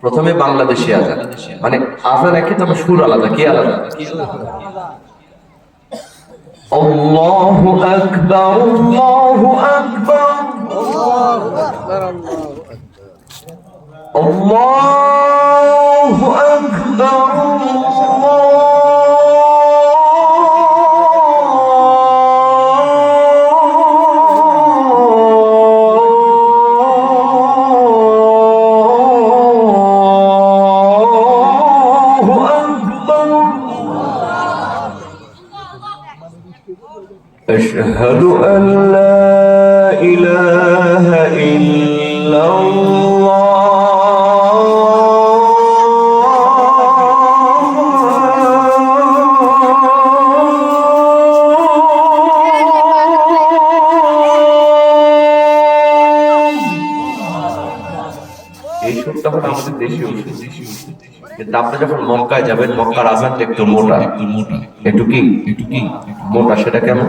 প্রথমে বাংলাদেশি আজান, মানে আজান একই তবে সুর আলাদা। কি আলাদা? আল্লাহু আকবার, আল্লাহু আকবার, আল্লাহু আকবার, أشهد أن لا إله إلا এই সুরটা হলো আমাদের দেশীয় সুর। কিন্তু আপনি যখন মক্কায় যাবেন, মক্কার আজানটা একটু মোটা, একটু কি মোটা। সেটা কেমন?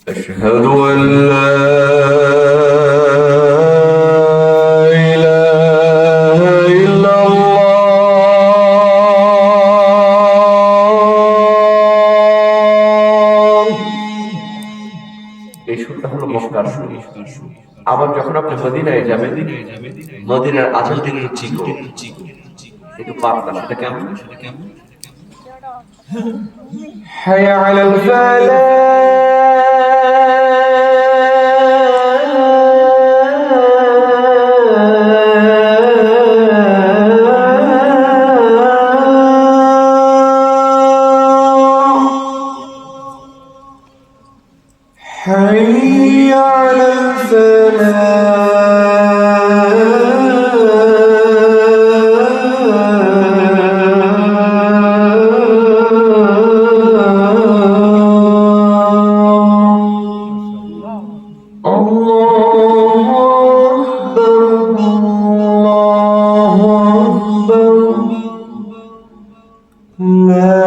أشهد أن لا إله إلا الله। এই সুরটা হলো মক্কার সুর। আবার যখন আপনি মদিনায় যাবেন, মদিনার আজানটা একটু চিকো, একটু পাতলা। সেটা কেমন? হাইয়া আলাল حي على الفلاح. الله أكبر، الله أكبر، لا